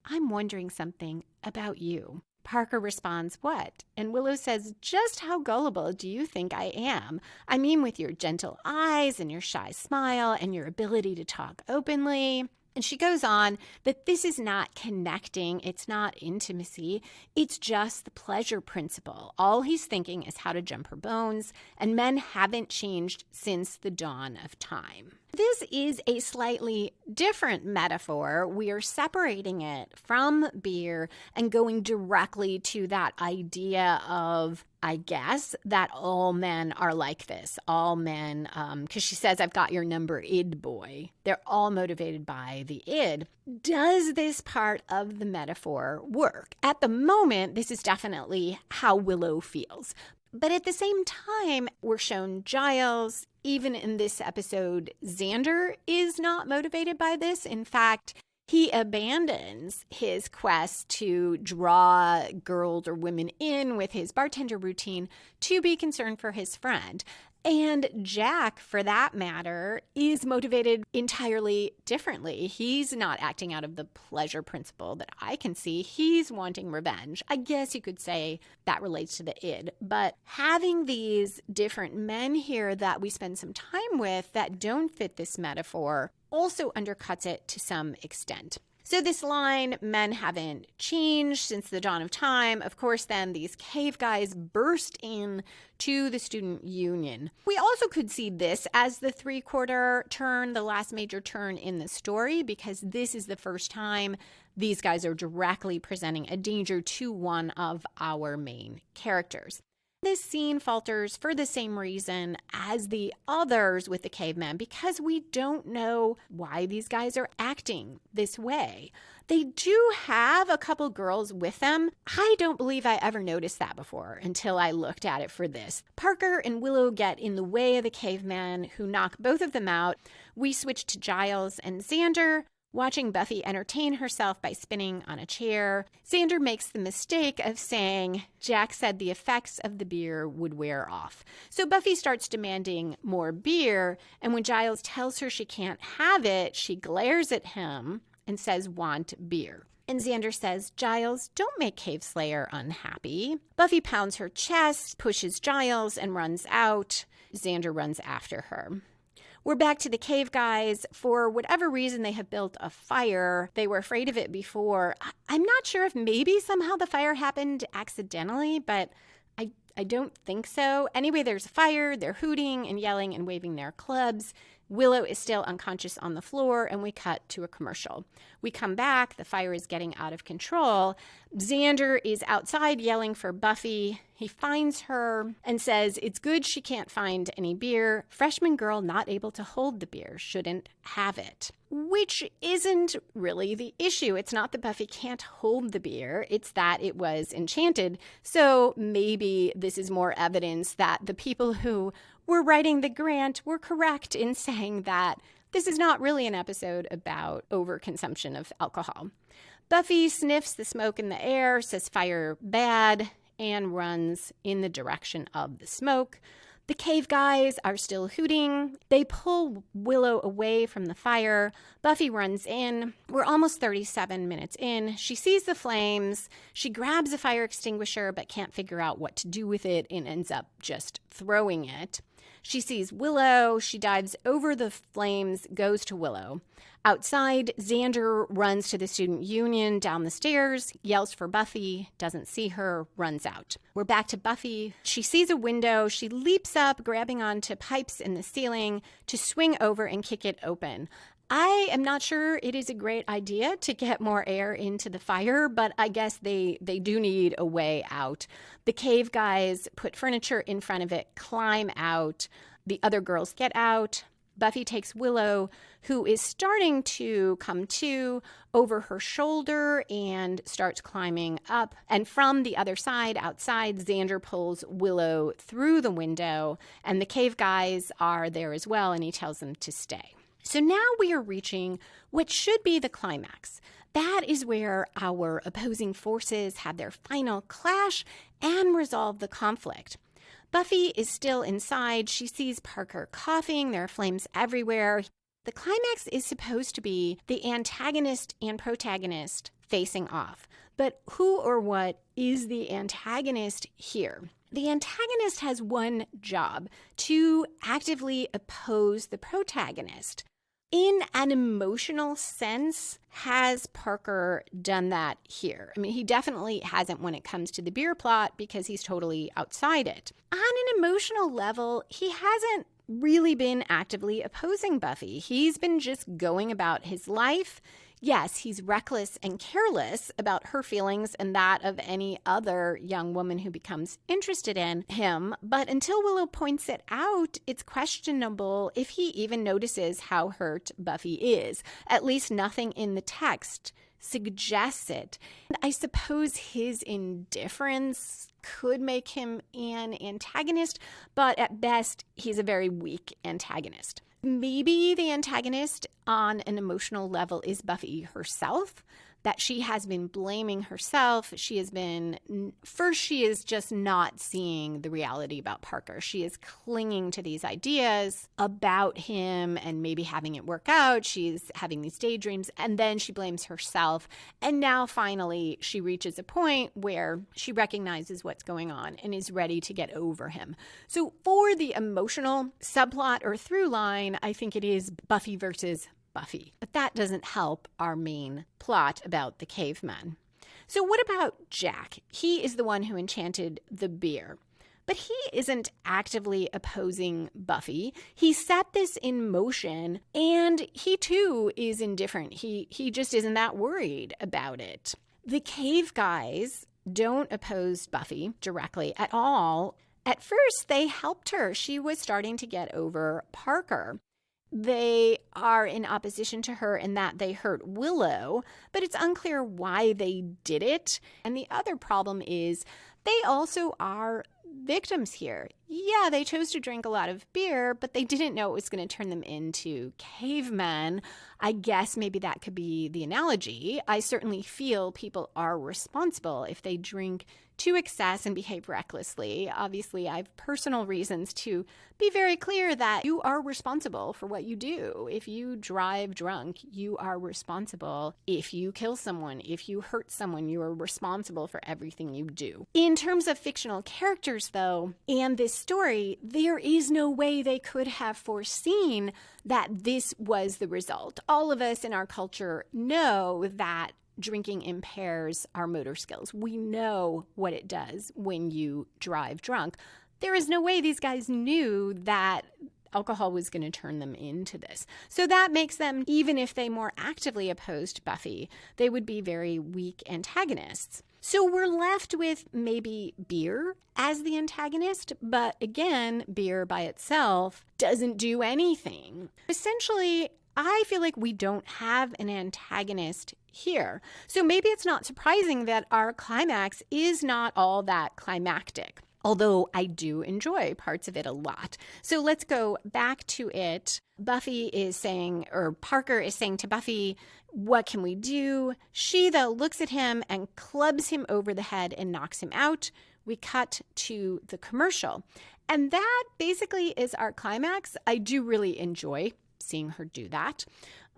I'm wondering something about you. Parker responds, what? And Willow says, just how gullible do you think I am? I mean, with your gentle eyes and your shy smile and your ability to talk openly. And she goes on that this is not connecting, it's not intimacy, it's just the pleasure principle. All he's thinking is how to jump her bones, and men haven't changed since the dawn of time. This is a slightly different metaphor. We are separating it from beer and going directly to that idea of, I guess, that all men are like this. All men, because she says, I've got your number, id boy. They're all motivated by the id. Does this part of the metaphor work? At the moment, this is definitely how Willow feels. But at the same time, we're shown Giles. Even in this episode, Xander is not motivated by this. In fact, he abandons his quest to draw girls or women in with his bartender routine to be concerned for his friend. And Jack, for that matter, is motivated entirely differently. He's not acting out of the pleasure principle that I can see. He's wanting revenge. I guess you could say that relates to the id. But having these different men here that we spend some time with that don't fit this metaphor also undercuts it to some extent. So this line, men haven't changed since the dawn of time. Of course, then these cave guys burst in to the student union. We also could see this as the three-quarter turn, the last major turn in the story, because this is the first time these guys are directly presenting a danger to one of our main characters. This scene falters for the same reason as the others with the cavemen, because we don't know why these guys are acting this way. They do have a couple girls with them. I don't believe I ever noticed that before until I looked at it for this. Parker and Willow get in the way of the cavemen, who knock both of them out. We switch to Giles and Xander, watching Buffy entertain herself by spinning on a chair. Xander makes the mistake of saying Jack said the effects of the beer would wear off. So Buffy starts demanding more beer, and when Giles tells her she can't have it, she glares at him and says, want beer. And Xander says, Giles, don't make Cave Slayer unhappy. Buffy pounds her chest, pushes Giles, and runs out. Xander runs after her. We're back to the cave guys. For whatever reason, they have built a fire. They were afraid of it before. I'm not sure if maybe somehow the fire happened accidentally, but I don't think so. Anyway, there's a fire. They're hooting and yelling and waving their clubs. Willow is still unconscious on the floor, and we cut to a commercial. We come back. The fire is getting out of control. Xander is outside yelling for Buffy. He finds her and says it's good she can't find any beer. Freshman girl not able to hold the beer, shouldn't have it. Which isn't really the issue. It's not that Buffy can't hold the beer. It's that it was enchanted. So maybe this is more evidence that the people who were writing the grant were correct in saying that this is not really an episode about overconsumption of alcohol. Buffy sniffs the smoke in the air, says fire bad, and runs in the direction of the smoke. The cave guys are still hooting. They pull Willow away from the fire. Buffy runs in. We're almost 37 minutes in. She sees the flames. She grabs a fire extinguisher but can't figure out what to do with it and ends up just throwing it. She sees Willow. She dives over the flames, goes to Willow. Outside, Xander runs to the student union down the stairs, yells for Buffy, doesn't see her, runs out. We're back to Buffy. She sees a window. She leaps up, grabbing onto pipes in the ceiling to swing over and kick it open. I am not sure it is a great idea to get more air into the fire, but I guess they do need a way out. The cave guys put furniture in front of it, climb out. The other girls get out. Buffy takes Willow, who is starting to come to, over her shoulder and starts climbing up. And from the other side, outside, Xander pulls Willow through the window, and the cave guys are there as well, and he tells them to stay. So now we are reaching what should be the climax. That is where our opposing forces have their final clash and resolve the conflict. Buffy is still inside. She sees Parker coughing. There are flames everywhere. The climax is supposed to be the antagonist and protagonist facing off. But who or what is the antagonist here? The antagonist has one job: to actively oppose the protagonist. In an emotional sense, has Parker done that here? I mean, he definitely hasn't when it comes to the beer plot because he's totally outside it. On an emotional level, he hasn't really been actively opposing Buffy. He's been just going about his life. Yes, he's reckless and careless about her feelings and that of any other young woman who becomes interested in him. But until Willow points it out, it's questionable if he even notices how hurt Buffy is. At least nothing in the text suggests it. And I suppose his indifference could make him an antagonist, but at best, he's a very weak antagonist. Maybe the antagonist on an emotional level is Buffy herself, that she has been blaming herself. She is just not seeing the reality about Parker. She is clinging to these ideas about him and maybe having it work out. She's having these daydreams, and then she blames herself. And now finally she reaches a point where she recognizes what's going on and is ready to get over him. So for the emotional subplot or through line, I think it is Buffy versus Buffy. But that doesn't help our main plot about the caveman. So what about Jack? He is the one who enchanted the beer. But he isn't actively opposing Buffy. He set this in motion, and he too is indifferent. He just isn't that worried about it. The cave guys don't oppose Buffy directly at all. At first, they helped her. She was starting to get over Parker. They are in opposition to her in that they hurt Willow, but it's unclear why they did it. And the other problem is they also are victims here. Yeah, they chose to drink a lot of beer, but they didn't know it was going to turn them into cavemen. I guess maybe that could be the analogy. I certainly feel people are responsible if they drink to excess and behave recklessly. Obviously, I have personal reasons to be very clear that you are responsible for what you do. If you drive drunk, you are responsible. If you kill someone, if you hurt someone, you are responsible for everything you do. In terms of fictional characters, though, and this story, there is no way they could have foreseen that this was the result. All of us in our culture know that drinking impairs our motor skills. We know what it does when you drive drunk. There is no way these guys knew that alcohol was going to turn them into this. So that makes them, even if they more actively opposed Buffy, they would be very weak antagonists. So we're left with maybe beer as the antagonist, but again, beer by itself doesn't do anything. Essentially, I feel like we don't have an antagonist here. So maybe it's not surprising that our climax is not all that climactic, although I do enjoy parts of it a lot. So let's go back to it. Buffy is saying, or Parker is saying to Buffy, what can we do? She, though, looks at him and clubs him over the head and knocks him out. we cut to the commercial. And that basically is our climax. I do really enjoy seeing her do that.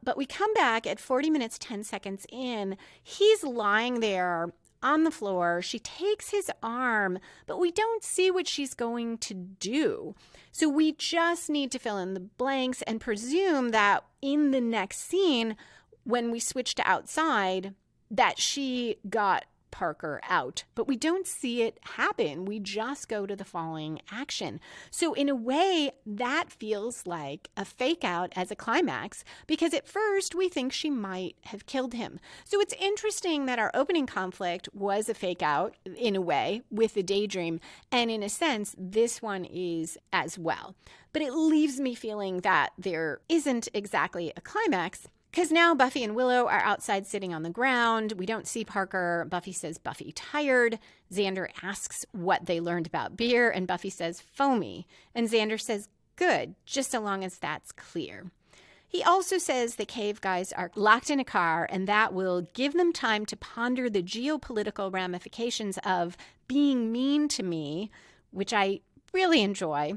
But we come back at 40 minutes, 10 seconds in. He's lying there on the floor. She takes his arm, but we don't see what she's going to do. So we just need to fill in the blanks and presume that in the next scene, when we switch to outside, that she got Parker out, but we don't see it happen. We just go to the following action. So in a way, that feels like a fake out as a climax, because at first we think she might have killed him. So it's interesting that our opening conflict was a fake out in a way with the daydream, and in a sense, this one is as well. But it leaves me feeling that there isn't exactly a climax, because now Buffy and Willow are outside sitting on the ground. We don't see Parker. Buffy says, Buffy tired. Xander asks what they learned about beer, and Buffy says, foamy. And Xander says, good, just so long as that's clear. He also says the cave guys are locked in a car, and that will give them time to ponder the geopolitical ramifications of being mean to me, which I really enjoy.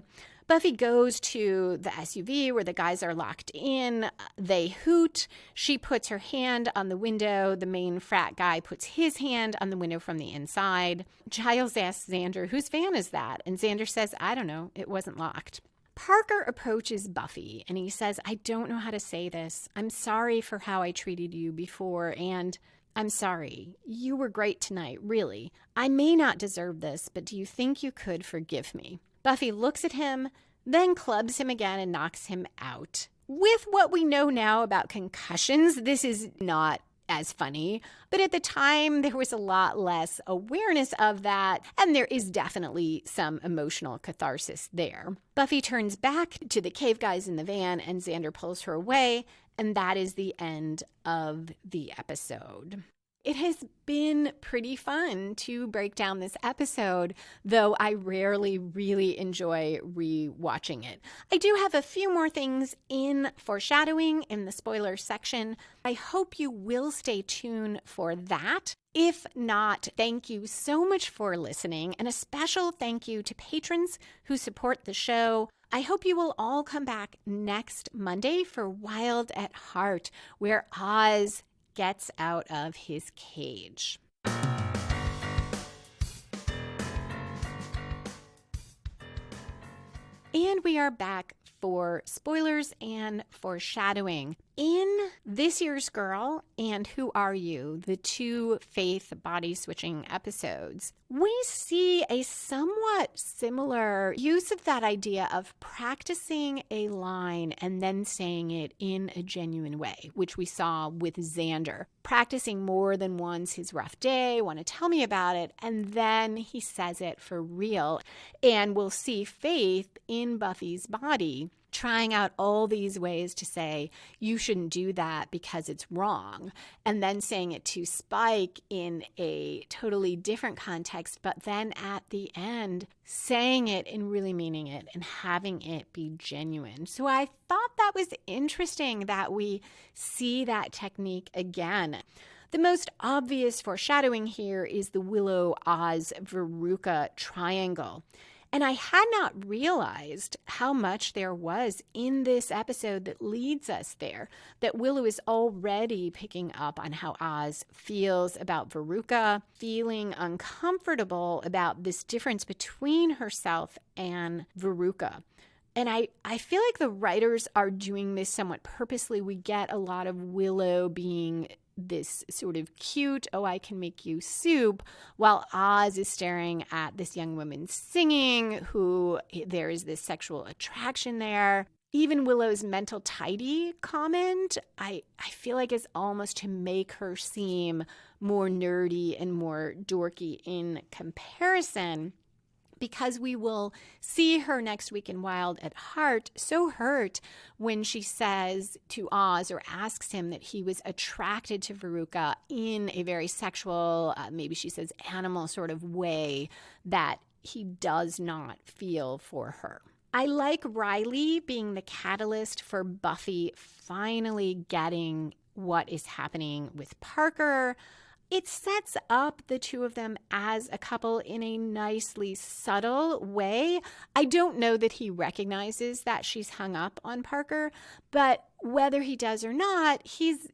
Buffy goes to the SUV where the guys are locked in. They hoot. She puts her hand on the window. The main frat guy puts his hand on the window from the inside. Giles asks Xander, whose van is that? And Xander says, I don't know. It wasn't locked. Parker approaches Buffy and he says, I don't know how to say this. I'm sorry for how I treated you before, and I'm sorry. You were great tonight, really. I may not deserve this, but do you think you could forgive me? Buffy looks at him, then clubs him again and knocks him out. With what we know now about concussions, this is not as funny, but at the time there was a lot less awareness of that, and there is definitely some emotional catharsis there. Buffy turns back to the cave guys in the van, and Xander pulls her away, and that is the end of the episode. It has been pretty fun to break down this episode, though I rarely really enjoy re-watching it. I do have a few more things in foreshadowing in the spoiler section. I hope you will stay tuned for that. If not, thank you so much for listening, and a special thank you to patrons who support the show. I hope you will all come back next Monday for Wild at Heart, where Oz gets out of his cage. And we are back for spoilers and foreshadowing. In This Year's Girl and Who Are You, the two faith body switching episodes, we see a somewhat similar use of that idea of practicing a line and then saying it in a genuine way, which we saw with Xander. Practicing more than once his rough day, want to tell me about it, and then he says it for real. And we'll see Faith in Buffy's body trying out all these ways to say, you shouldn't do that because it's wrong, and then saying it to Spike in a totally different context, but then at the end, saying it and really meaning it and having it be genuine. So I thought that was interesting that we see that technique again. The most obvious foreshadowing here is the Willow-Oz-Veruca triangle. And I had not realized how much there was in this episode that leads us there, that Willow is already picking up on how Oz feels about Veruca, feeling uncomfortable about this difference between herself and Veruca. And I feel like the writers are doing this somewhat purposely. We get a lot of Willow being this sort of cute, oh, I can make you soup, while Oz is staring at this young woman singing, who there is this sexual attraction there. Even Willow's mental tidy comment, I feel like is almost to make her seem more nerdy and more dorky in comparison, because we will see her next week in Wild at Heart so hurt when she says to Oz, or asks him, that he was attracted to Veruca in a very sexual, maybe she says animal sort of way, that he does not feel for her. I like Riley being the catalyst for Buffy finally getting what is happening with Parker. It sets up the two of them as a couple in a nicely subtle way. I don't know that he recognizes that she's hung up on Parker, but whether he does or not, he's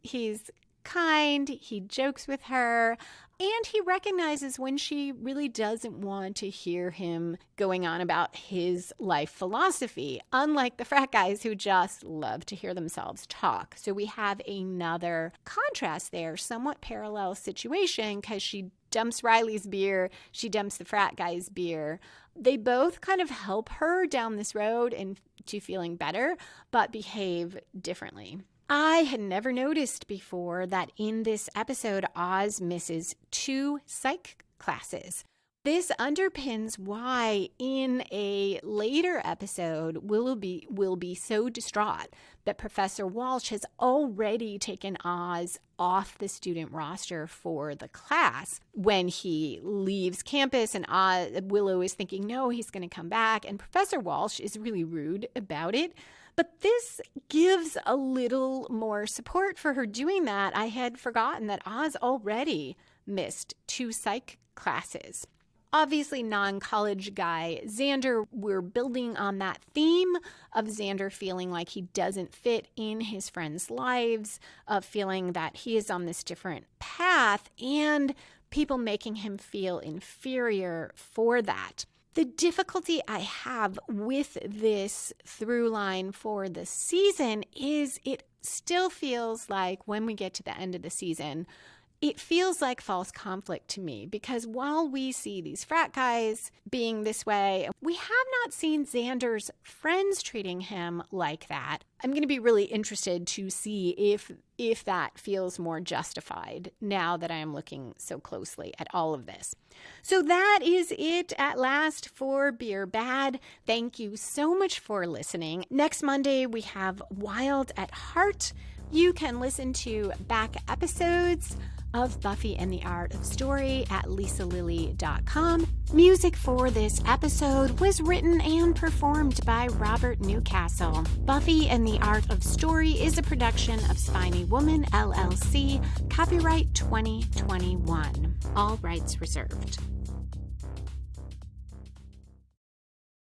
kind, he jokes with her, and he recognizes when she really doesn't want to hear him going on about his life philosophy, unlike the frat guys who just love to hear themselves talk. So we have another contrast there, somewhat parallel situation, because she dumps Riley's beer, she dumps the frat guy's beer. They both kind of help her down this road and to feeling better, but behave differently. I had never noticed before that in this episode, Oz misses 2 psych classes. This underpins why in a later episode, Will be so distraught that Professor Walsh has already taken Oz off the student roster for the class when he leaves campus, and Willow is thinking, no, he's going to come back, and Professor Walsh is really rude about it. But this gives a little more support for her doing that. I had forgotten that Oz already missed 2 psych classes. Obviously, non-college guy Xander, we're building on that theme of Xander feeling like he doesn't fit in his friends' lives, of feeling that he is on this different path, and people making him feel inferior for that. The difficulty I have with this through line for the season is it still feels like when we get to the end of the season, it feels like false conflict to me, because while we see these frat guys being this way, we have not seen Xander's friends treating him like that. I'm going to be really interested to see if that feels more justified now that I am looking so closely at all of this. So that is it at last for Beer Bad. Thank you so much for listening. Next Monday, we have Wild at Heart. You can listen to back episodes of Buffy and the Art of Story at lisalilly.com. Music for this episode was written and performed by Robert Newcastle. Buffy and the Art of Story is a production of Spiny Woman, LLC, copyright 2021. All rights reserved.